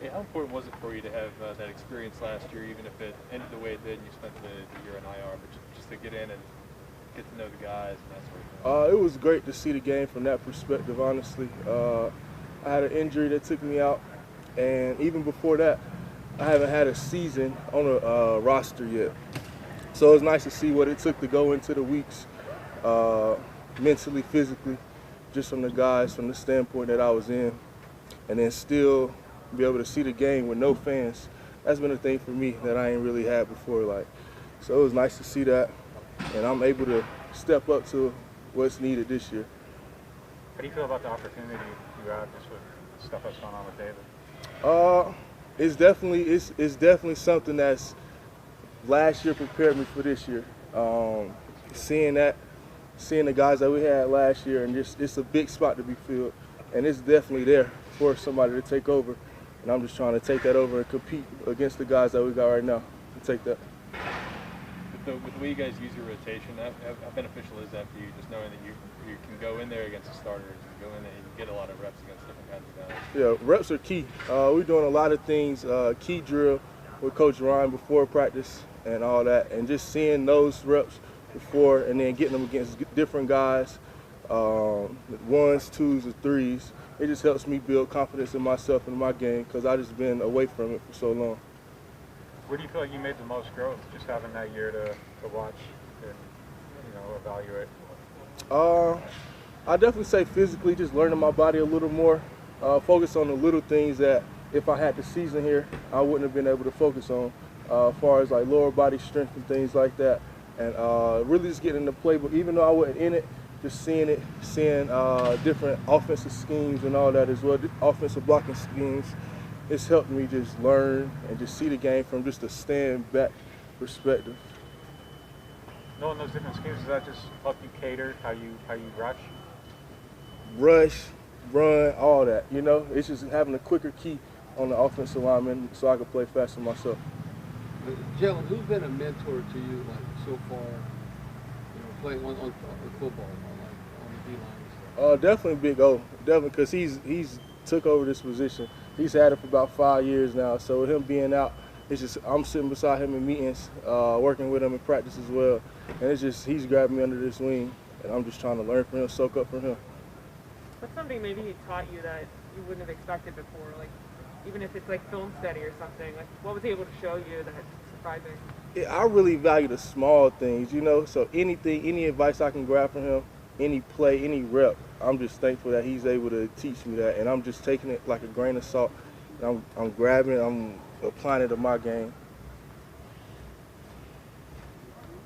Hey, how important was it for you to have that experience last year, even if it ended the way it did and you spent the year in IR, but just to get in and get to know the guys and that sort of thing? It was great to see the game from that perspective, honestly. I had an injury that took me out, and even before that, I haven't had a season on a roster yet. So it was nice to see what it took to go into the weeks, uh, mentally, physically, just from the guys, from the standpoint that I was in, and then still be able to see the game with no fans. That's been a thing for me that I ain't really had before. So it was nice to see that, and I'm able to step up to what's needed this year. How do you feel about the opportunity you have just with stuff that's going on with David? It's definitely something that's last year prepared me for this year. Seeing the guys that we had last year, and just it's a big spot to be filled, and it's definitely there for somebody to take over. And I'm just trying to take that over and compete against the guys that we got right now and take that. With the way you guys use your rotation, how beneficial is that for you, just knowing that you can go in there against the starters, you go in there and you get a lot of reps against different kinds of guys? Yeah, reps are key. We're doing a lot of things, key drill with Coach Ryan before practice and all that, and just seeing those reps before and then getting them against different guys, ones, twos, or threes. It just helps me build confidence in myself and my game because I've just been away from it for so long. Where do you feel like you made the most growth, just having that year to watch and evaluate? I definitely say physically, just learning my body a little more, focus on the little things that if I had the season here, I wouldn't have been able to focus on, as far as like lower body strength and things like that. And really just getting in the playbook, even though I wasn't in it, just seeing different offensive schemes and all that as well, offensive blocking schemes. It's helped me just learn and just see the game from just a stand back perspective. Knowing those different schemes, does that just help you cater how you rush? Rush, run, all that, It's just having a quicker key on the offensive lineman so I can play faster myself. Jalen, who's been a mentor to you so far, playing on football, on the D line? Definitely Big O, definitely, because he's took over this position. He's had it for about 5 years now, so with him being out, it's just I'm sitting beside him in meetings, working with him in practice as well, and it's just he's grabbed me under this wing, and I'm just trying to learn from him, soak up from him. What's something maybe he taught you that you wouldn't have expected before? Like, even if it's like film study or something, like what was he able to show you that's surprising? Yeah, I really value the small things, so any advice I can grab from him, any play, any rep, I'm just thankful that he's able to teach me that, and I'm just taking it like a grain of salt, and I'm grabbing it, I'm applying it to my game.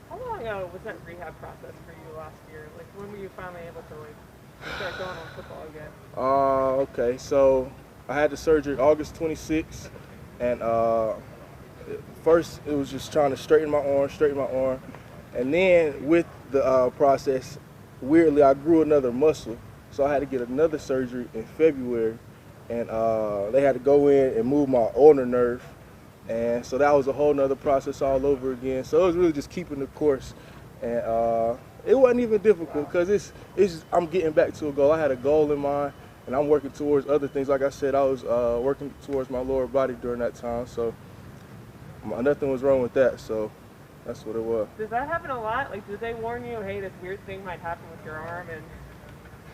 How long was that rehab process for you last year? Like, when were you finally able to start going on football again? Okay, so I had the surgery August 26th, and first it was just trying to straighten my arm, and then with the process, weirdly I grew another muscle, so I had to get another surgery in February, and they had to go in and move my ulnar nerve, and so that was a whole nother process all over again. So it was really just keeping the course, and it wasn't even difficult because it's just, I'm getting back to a goal. I had a goal in mind, and I'm working towards other things. Like I said, I was working towards my lower body during that time, so nothing was wrong with that. So that's what it was. Does that happen a lot? Like, did they warn you, hey, this weird thing might happen with your arm? And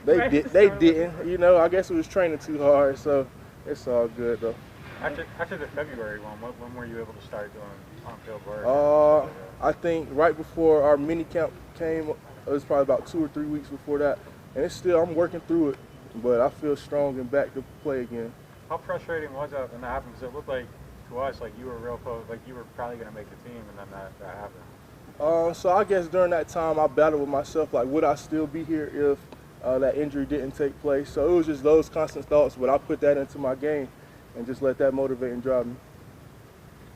They didn't. I guess it was training too hard, so it's all good though. After the February one, when were you able to start doing on-field work? I think right before our mini camp came, it was probably about 2 or 3 weeks before that, and I'm working through it, but I feel strong and back to play again. How frustrating was that when that happened? Because it looked like to us like you were real close, like you were probably going to make the team, and then that happened. So I guess during that time I battled with myself, like would I still be here if that injury didn't take place? So it was just those constant thoughts, but I put that into my game and just let that motivate and drive me.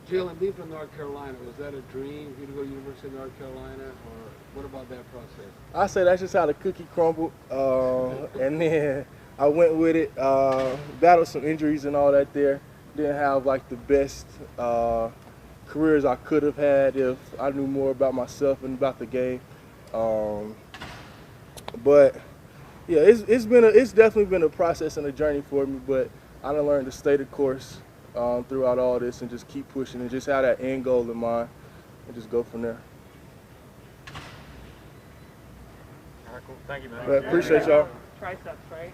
Jalen, being from North Carolina, was that a dream for you to go to University of North Carolina, or what about that process? I say that's just how the cookie crumbled, and then I went with it, battled some injuries and all that there. Didn't have like the best careers I could have had if I knew more about myself and about the game. But yeah, it's definitely been a process and a journey for me, but I done learned to stay the course, throughout all this and just keep pushing and just have that end goal in mind and just go from there. All right, cool. Thank you, man. But appreciate y'all. Triceps, right?